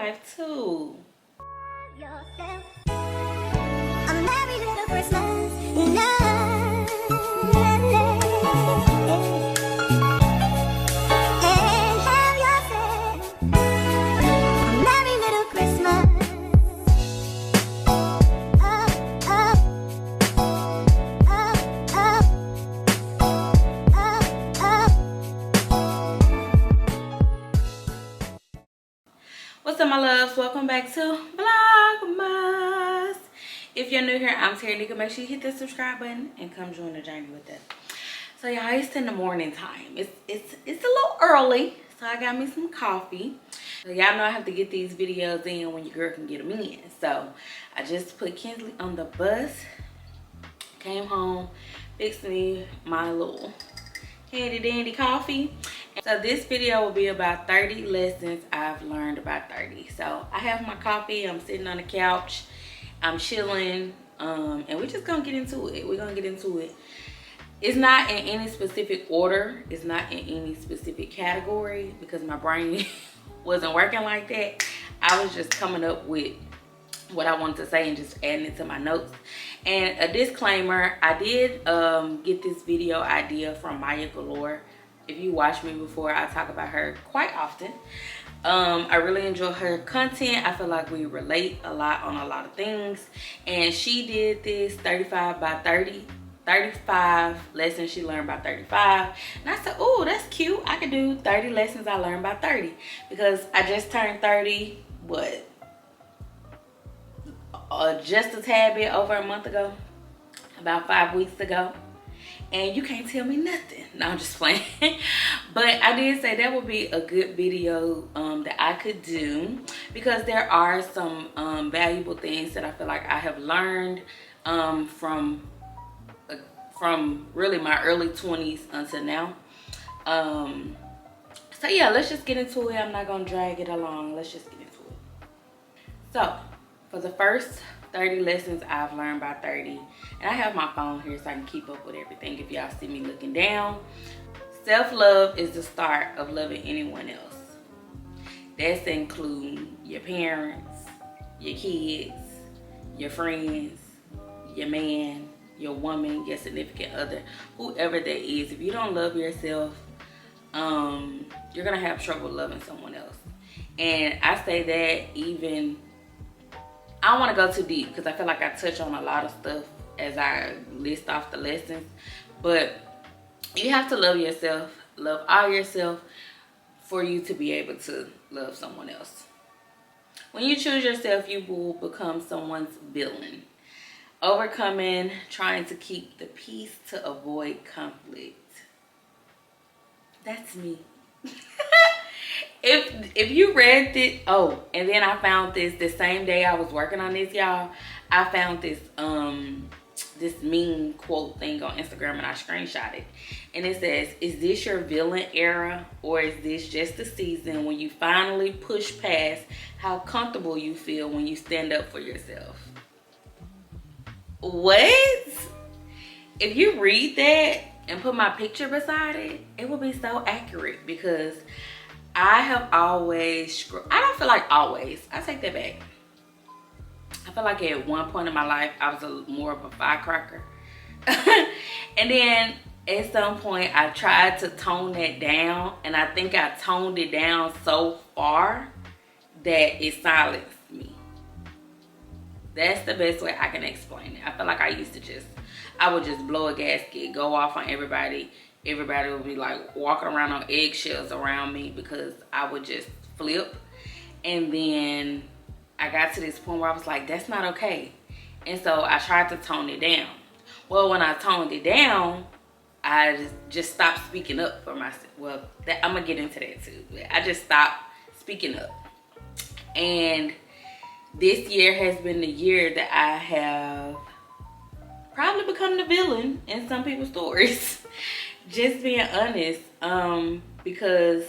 life too. I'm married little Christmas. What's up, my loves? Welcome back to VLOGMAS. If you're new here, I'm Terry Nika. Make sure you hit the subscribe button and come join the journey with us. So y'all, it's in the morning time. It's a little early, so I got me some coffee. So y'all know I have to get these videos in when your girl can get them in. So I just put Kinsley on the bus, came home, fixed me my little handy dandy coffee. So this video will be about 30 lessons I've learned about 30. So I have my coffee, I'm sitting on the couch, I'm chilling, and we're just gonna get into it. We're gonna get into it. It's not in any specific order, it's not in any specific category because my brain wasn't working like that. I was just coming up with what I wanted to say and just adding it to my notes. And a disclaimer, I did get this video idea from Maya Galore. If you watch me before, I talk about her quite often. I really enjoy her content. I feel like we relate a lot on a lot of things. And she did this 35 by 30, 35 lessons she learned by 35. And I said, oh, that's cute. I could do 30 lessons I learned by 30. Because I just turned 30, what? Just a tad bit over a month ago. About 5 weeks ago. And you can't tell me nothing. No, I'm just playing. But I did say that would be a good video that I could do because there are some valuable things that I feel like I have learned from really my early 20s until now. So yeah, let's just get into it. I'm not gonna drag it along. Let's just get into it. So for the first 30 lessons I've learned by 30, and I have my phone here so I can keep up with everything if y'all see me looking down. Self-love is the start of loving anyone else. That's including your parents, your kids, your friends, your man, your woman, your significant other, whoever that is. If you don't love yourself, you're gonna have trouble loving someone else. And I say that even, I don't want to go too deep because I feel like I touch on a lot of stuff as I list off the lessons. But you have to love yourself, love all yourself for you to be able to love someone else. When you choose yourself, you will become someone's villain. Overcoming, trying to keep the peace to avoid conflict. That's me. If you read this, oh, and then I found this the same day I was working on this, y'all. I found this this meme quote thing on Instagram and I screenshot it. And it says, is this your villain era or is this just the season when you finally push past how comfortable you feel when you stand up for yourself? What? If you read that and put my picture beside it, it will be so accurate because I have always, I don't feel like always, I take that back. I feel like at one point in my life, I was more of a firecracker. And then at some point, I tried to tone that down. And I think I toned it down so far that it silenced me. That's the best way I can explain it. I feel like I used to I would just blow a gasket, go off on everybody. Everybody would be like walking around on eggshells around me because I would just flip. And then I got to this point where I was like, that's not okay. And so I tried to tone it down. Well, when I toned it down, I just stopped speaking up for myself. Well, I'm gonna get into that too. I just stopped speaking up. And this year has been the year that I have probably become the villain in some people's stories. Just being honest, because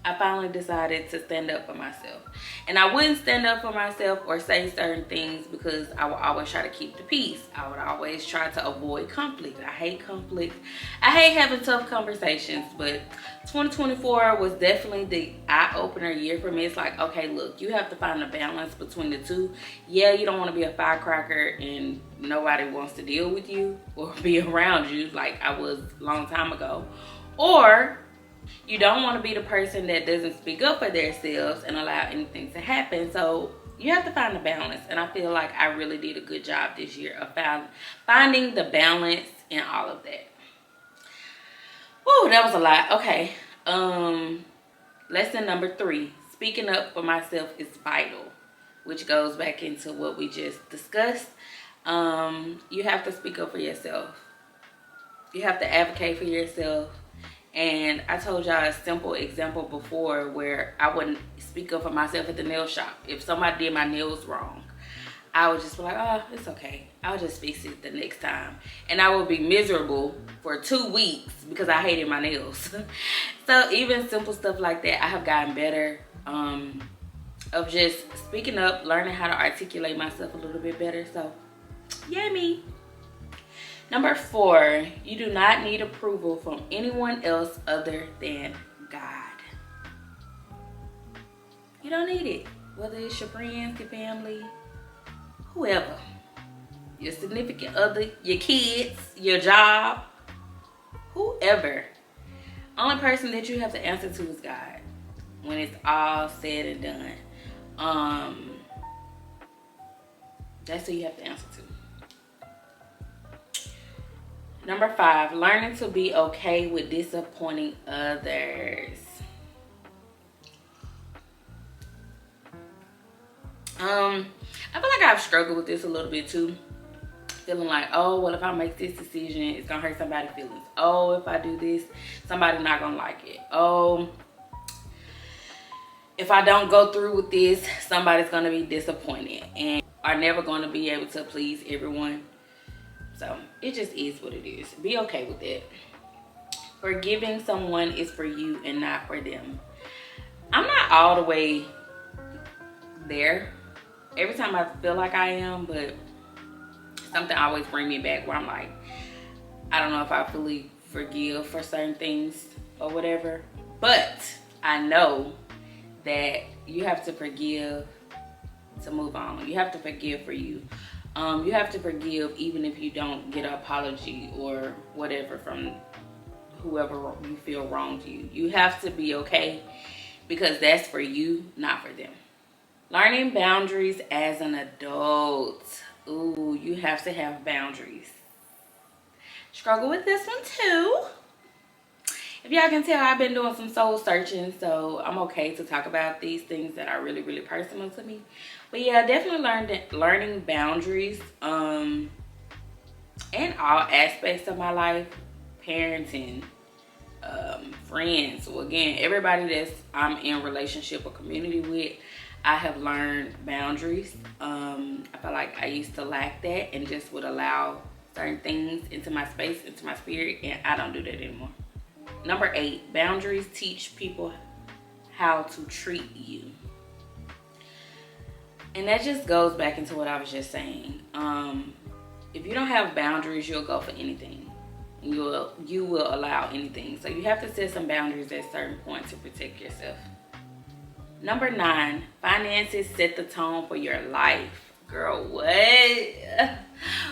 I finally decided to stand up for myself. And I wouldn't stand up for myself or say certain things because I would always try to keep the peace. I would always try to avoid conflict. I hate conflict. I hate having tough conversations, but 2024 was definitely the eye-opener year for me. It's like, okay, look, you have to find a balance between the two. Yeah, you don't want to be a firecracker and nobody wants to deal with you or be around you like I was a long time ago. Or you don't want to be the person that doesn't speak up for themselves and allow anything to happen. So you have to find a balance. And I feel like I really did a good job this year of finding the balance in all of that. Woo, that was a lot. Okay. Lesson number 3. Speaking up for myself is vital, which goes back into what we just discussed. You have to speak up for yourself. You have to advocate for yourself. And I told y'all a simple example before where I wouldn't speak up for myself at the nail shop. If somebody did my nails wrong, I would just be like, oh, it's okay. I'll just fix it the next time. And I would be miserable for 2 weeks because I hated my nails. So even simple stuff like that, I have gotten better of just speaking up, learning how to articulate myself a little bit better. So, yeah, me. Number 4, you do not need approval from anyone else other than God. You don't need it. Whether it's your friends, your family, whoever. Your significant other, your kids, your job, whoever. Only person that you have to answer to is God when it's all said and done. That's who you have to answer to. Number 5, learning to be okay with disappointing others. I feel like I've struggled with this a little bit too. Feeling like, oh, well, if I make this decision, it's gonna hurt somebody's feelings. Oh, if I do this, somebody's not gonna like it. Oh, if I don't go through with this, somebody's gonna be disappointed and are never gonna be able to please everyone. So it just is what it is. Be okay with it. Forgiving someone is for you and not for them. I'm not all the way there. Every time I feel like I am, but something always brings me back where I'm like, I don't know if I fully forgive for certain things or whatever. But I know that you have to forgive to move on. You have to forgive for you. You have to forgive even if you don't get an apology or whatever from whoever you feel wronged you. You have to be okay because that's for you, not for them. Learning boundaries as an adult. Ooh, you have to have boundaries. Struggle with this one too. If y'all can tell, I've been doing some soul searching, so I'm okay to talk about these things that are really, really personal to me. But yeah, definitely learning boundaries in all aspects of my life. Parenting, friends. So again, everybody that's I'm in relationship or community with, I have learned boundaries. I feel like I used to lack that and just would allow certain things into my space, into my spirit, and I don't do that anymore. Number 8, boundaries teach people how to treat you. And that just goes back into what I was just saying. If you don't have boundaries, you'll go for anything. You will allow anything. So you have to set some boundaries at certain points to protect yourself. Number 9, finances set the tone for your life. Girl, what?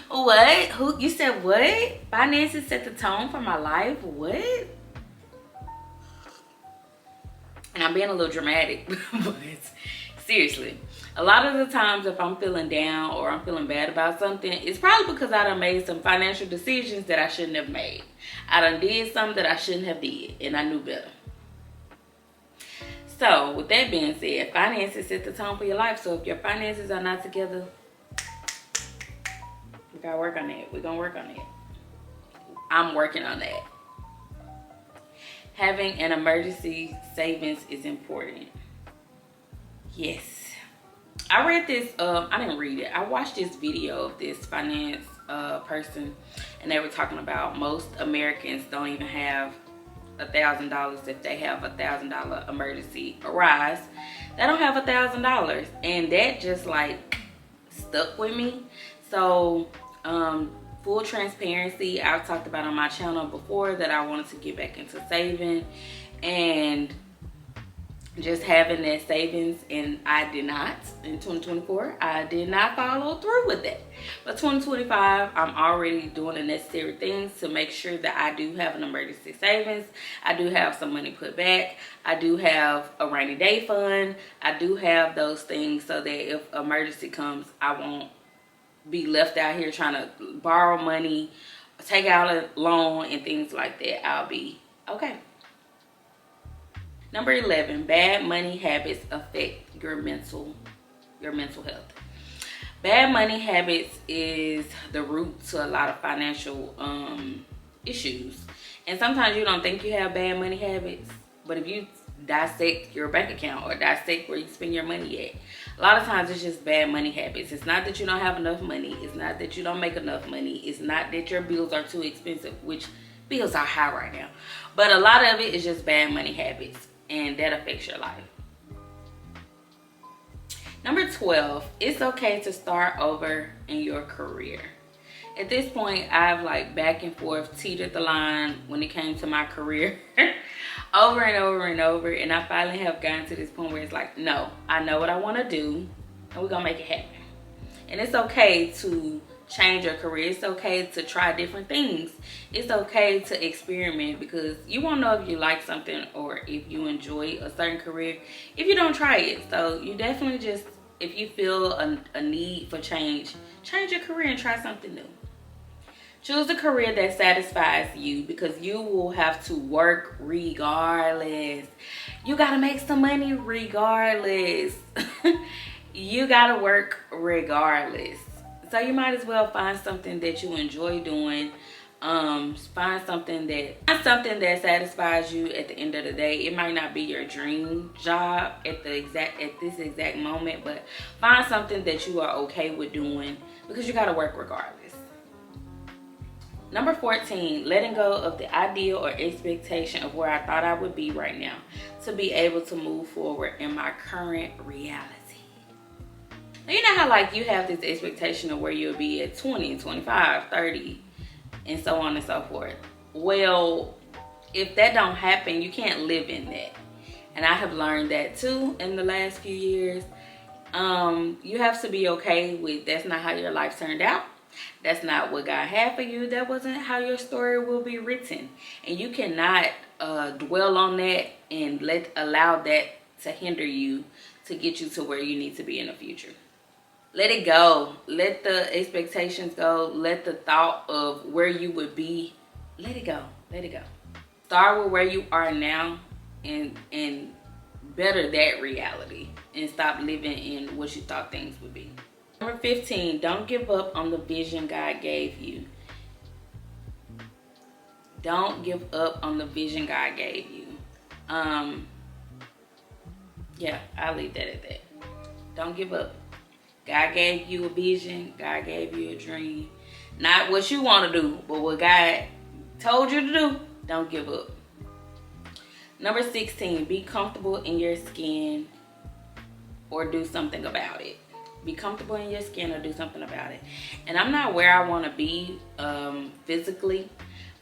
What? Who? You said what? Finances set the tone for my life? What? And I'm being a little dramatic, but seriously, a lot of the times if I'm feeling down or I'm feeling bad about something, it's probably because I done made some financial decisions that I shouldn't have made. I done did something that I shouldn't have did, and I knew better. So with that being said, finances set the tone for your life. So if your finances are not together, we gotta work on that. We're gonna work on that. I'm working on that. Having an emergency savings is important. Yes. I read this, I didn't read it. I watched this video of this finance person, and they were talking about most Americans don't even have $1,000 if they have $1,000 emergency arise. They don't have $1,000, and that just like stuck with me. So full transparency, I've talked about on my channel before that I wanted to get back into saving and just having that savings, and I did not. In 2024 I did not follow through with that, but 2025 I'm already doing the necessary things to make sure that I do have an emergency savings. I do have some money put back. I do have a rainy day fund. I do have those things so that if emergency comes, I won't be left out here trying to borrow money, take out a loan and things like that. I'll be okay. Number 11, bad money habits affect your mental health. Bad money habits is the root to a lot of financial issues. And sometimes you don't think you have bad money habits, but if you dissect your bank account or dissect where you spend your money at, a lot of times it's just bad money habits. It's not that you don't have enough money. It's not that you don't make enough money. It's not that your bills are too expensive, which bills are high right now. But a lot of it is just bad money habits, and that affects your life. Number 12, it's okay to start over in your career. At this point, I've like back and forth teetered the line when it came to my career over and over and over. And I finally have gotten to this point where it's like, no, I know what I want to do and we're going to make it happen. And it's okay to change your career. It's okay to try different things. It's okay to experiment, because you won't know if you like something or if you enjoy a certain career if you don't try it. So you definitely just, if you feel a need for change your career and try something new. Choose a career that satisfies you, because you will have to work regardless. You gotta make some money regardless. You gotta work regardless. So you might as well find something that you enjoy doing. Find something that satisfies you at the end of the day. It might not be your dream job at this exact moment, but find something that you are okay with doing, because you gotta work regardless. Number 14, letting go of the ideal or expectation of where I thought I would be right now to be able to move forward in my current reality. Now, you know how like you have this expectation of where you'll be at 20, 25, 30, and so on and so forth. Well, if that don't happen, you can't live in that. And I have learned that too in the last few years. You have to be okay with that's not how your life turned out. That's not what God had for you. That wasn't how your story will be written. And you cannot dwell on that and allow that to hinder you to get you to where you need to be in the future. Let it go. Let the expectations go. Let the thought of where you would be, let it go. Let it go. Start with where you are now and better that reality, and stop living in what you thought things would be. Number 15, don't give up on the vision God gave you. Don't give up on the vision God gave you. Yeah, I'll leave that at that. Don't give up. God gave you a vision. God gave you a dream. Not what you want to do, but what God told you to do. Don't give up. Number 16, be comfortable in your skin or do something about it. Be comfortable in your skin or do something about it. And I'm not where I want to be physically,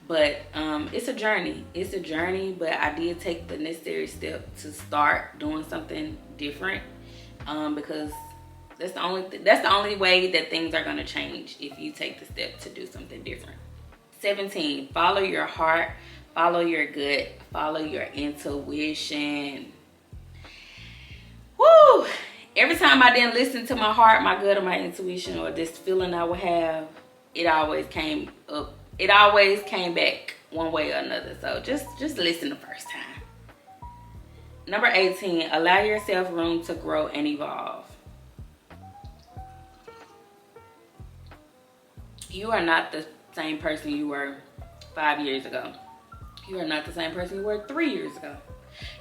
but it's a journey. It's a journey, but I did take the necessary step to start doing something different, because that's the only way that things are going to change, if you take the step to do something different. 17, follow your heart, follow your gut, follow your intuition. Woo! Every time I didn't listen to my heart, my gut, or my intuition, or this feeling I would have, it always came up. It always came back one way or another. So just listen the first time. Number 18, allow yourself room to grow and evolve. You are not the same person you were 5 years ago. You are not the same person you were 3 years ago.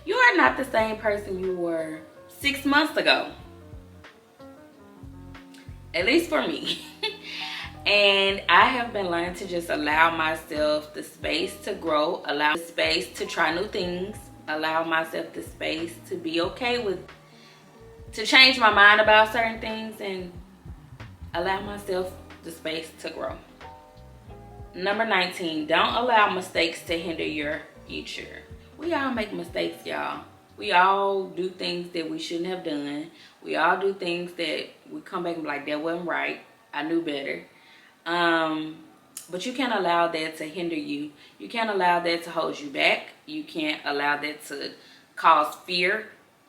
You are not the same person you were 6 months ago. At least for me. And I have been learning to just allow myself the space to grow, allow the space to try new things, allow myself the space to be okay with, to change my mind about certain things, and allow myself the space to grow. Number 19, don't allow mistakes to hinder your future. We all make mistakes, y'all. We all do things that we shouldn't have done. We all do things that we come back and be like, that wasn't right. I knew better. But you can't allow that to hinder you. You can't allow that to hold you back. You can't allow that to cause fear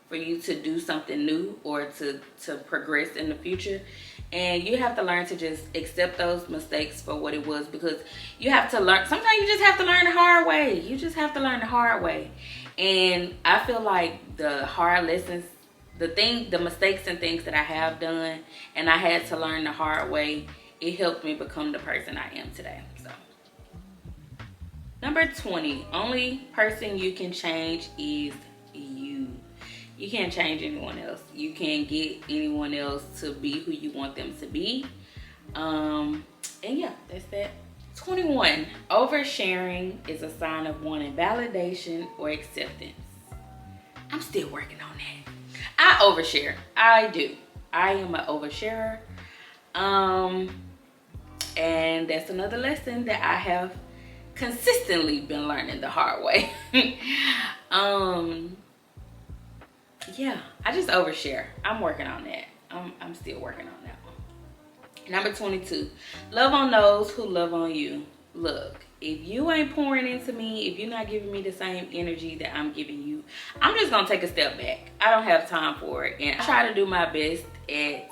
for you to do something new or to progress in the future. And you have to learn to just accept those mistakes for what it was, because you have to learn. Sometimes you just have to learn the hard way. You just have to learn the hard way. And I feel like the hard lessons, the mistakes and things that I have done and I had to learn the hard way, it helped me become the person I am today. So, number 20, only person you can change is you. You can't change anyone else. You can't get anyone else to be who you want them to be. And yeah, that's that. 21, oversharing is a sign of wanting validation or acceptance. I'm still working on that. I overshare. I do. I am an oversharer. And that's another lesson that I have consistently been learning the hard way. Yeah, I just overshare. I'm working on that. I'm still working on that one. Number 22, love on those who love on you. Look, if you ain't pouring into me, if you're not giving me the same energy that I'm giving you, I'm just gonna take a step back. I don't have time for it. And I try to do my best at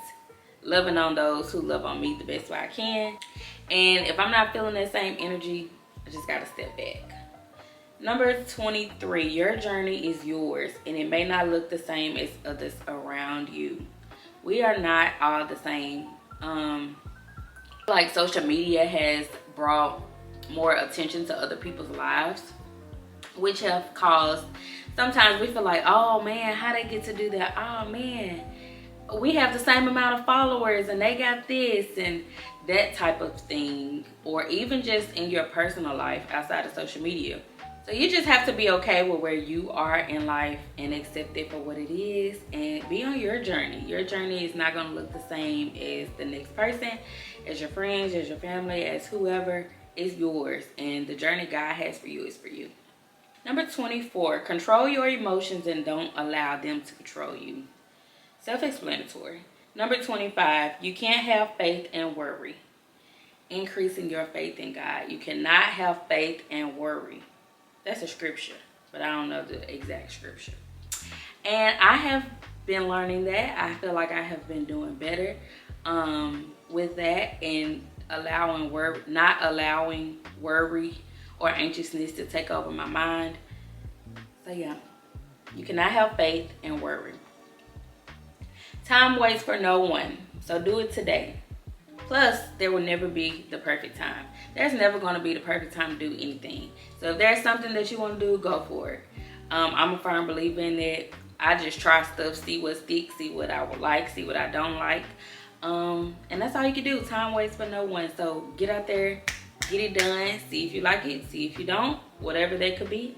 loving on those who love on me the best way I can. And if I'm not feeling that same energy, I just gotta step back. Number 23, your journey is yours and it may not look the same as others around you. We are not all the same. Like social media has brought more attention to other people's lives, which have caused, sometimes we feel like, oh man, how they get to do that? Oh man, we have the same amount of followers and they got this and that type of thing. Or even just in your personal life outside of social media. So you just have to be okay with where you are in life and accept it for what it is and be on your journey. Your journey is not going to look the same as the next person, as your friends, as your family, as whoever. Is yours, and the journey God has for you is for you. Number 24, control your emotions and don't allow them to control you. Self-explanatory. Number 25, you can't have faith and worry. Increasing your faith in God. You cannot have faith and worry. That's a scripture, but I don't know the exact scripture. And I have been learning that. I feel like I have been doing better with that and not allowing worry or anxiousness to take over my mind. So yeah, you cannot have faith and worry. Time waits for no one, so do it today. Plus, there will never be the perfect time. There's never going to be the perfect time to do anything. So if there's something that you want to do, go for it. I'm a firm believer in that. I just try stuff, see what sticks, see what I would like, see what I don't like. And that's all you can do. Time waits for no one. So get out there, get it done, see if you like it, see if you don't, whatever that could be.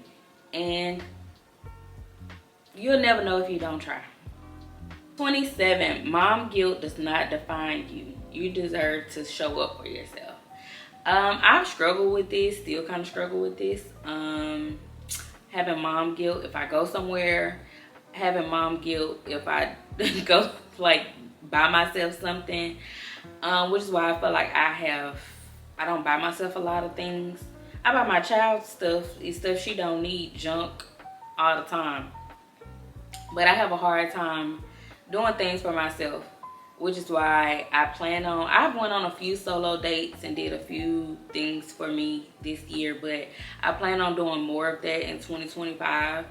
And you'll never know if you don't try. 27, mom guilt does not define you. You deserve to show up for yourself. I've struggled with this, still kind of struggle with this. Having mom guilt if I go somewhere, having mom guilt if I go like buy myself something, which is why I feel like I don't buy myself a lot of things. I buy my child stuff. It's stuff she don't need, junk all the time. But I have a hard time doing things for myself, which is why I've went on a few solo dates and did a few things for me this year, but I plan on doing more of that in 2025.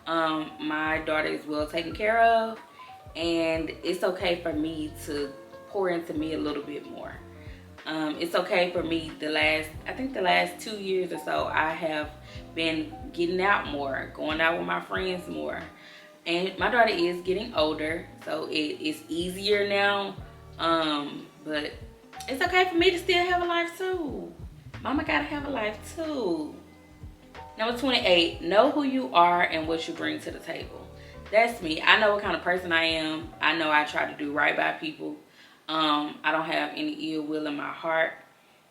My daughter is well taken care of, and it's okay for me to pour into me a little bit more. It's okay for me. I think the last 2 years or so, I have been getting out more, going out with my friends more. And my daughter is getting older, so it's easier now. But It's okay for me to still have a life too. Mama gotta have a life too. Number 28, know who you are and what you bring to the table. That's me. I know what kind of person I am. I know I try to do right by people. I don't have any ill will in my heart.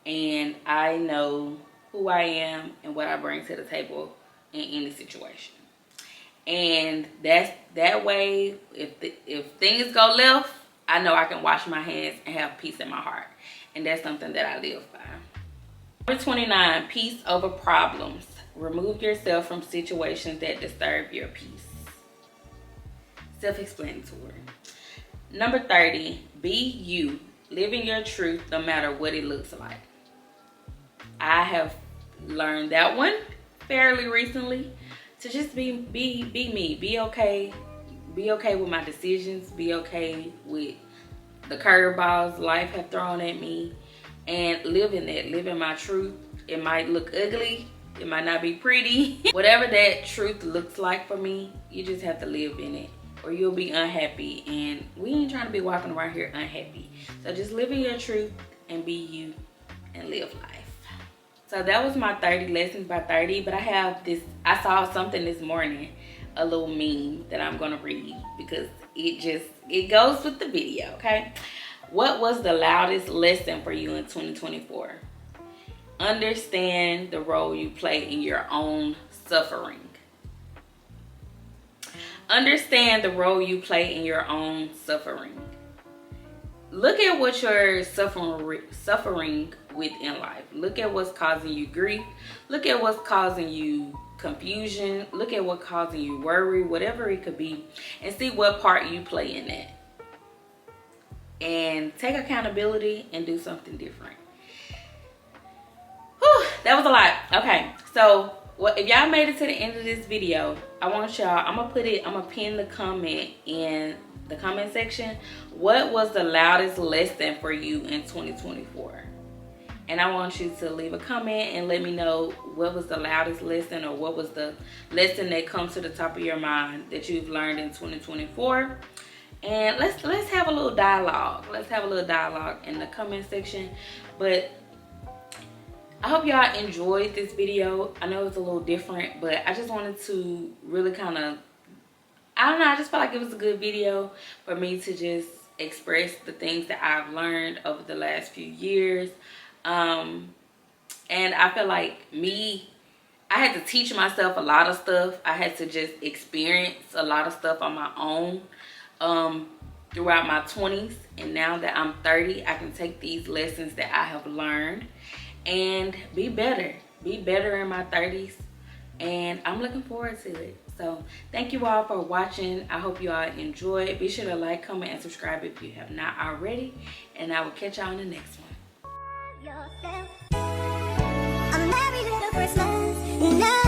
And I know who I am and what I bring to the table in any situation. And that way, if things go left, I know I can wash my hands and have peace in my heart. And that's something that I live by. Number 29, peace over problems. Remove yourself from situations that disturb your peace. Self-explanatory. Number 30, be you. Living your truth no matter what it looks like. I have learned that one fairly recently. To just be me. Be okay. Be okay with my decisions. Be okay with the curveballs life have thrown at me. And live in that. Live in my truth. It might look ugly. It might not be pretty. Whatever that truth looks like for me, you just have to live in it, or you'll be unhappy. And we ain't trying to be walking around here unhappy. So just live in your truth and be you and live life. So that was my 30 lessons by 30. But I saw something this morning, a little meme that I'm gonna read because it goes with the video, okay? What was the loudest lesson for you in 2024? Understand the role you play in your own suffering. Understand the role you play in your own suffering. Look at what you're suffering with in life. Look at what's causing you grief. Look at what's causing you confusion. Look at what's causing you worry, whatever it could be, and see what part you play in that. And take accountability and do something different. Whew, that was a lot. Okay, so if y'all made it to the end of this video, I want y'all, I'm gonna pin the comment in the comment section. What was the loudest lesson for you in 2024? And I want you to leave a comment and let me know what was the loudest lesson, or what was the lesson that comes to the top of your mind that you've learned in 2024. And let's have a little dialogue. Let's have a little dialogue in the comment section. But I hope y'all enjoyed this video. I know it's a little different, but I just wanted to really kind of, I don't know, I just felt like it was a good video for me to just express the things that I've learned over the last few years. And I feel like I had to teach myself a lot of stuff. I had to just experience a lot of stuff on my own throughout my 20s. And now that I'm 30, I can take these lessons that I have learned and be better in my 30s. And I'm looking forward to it. So thank you all for watching. I hope you all enjoyed. Be sure to like, comment, and subscribe if you have not already. And I will catch y'all in the next one. Yourself. I'm married to the first love.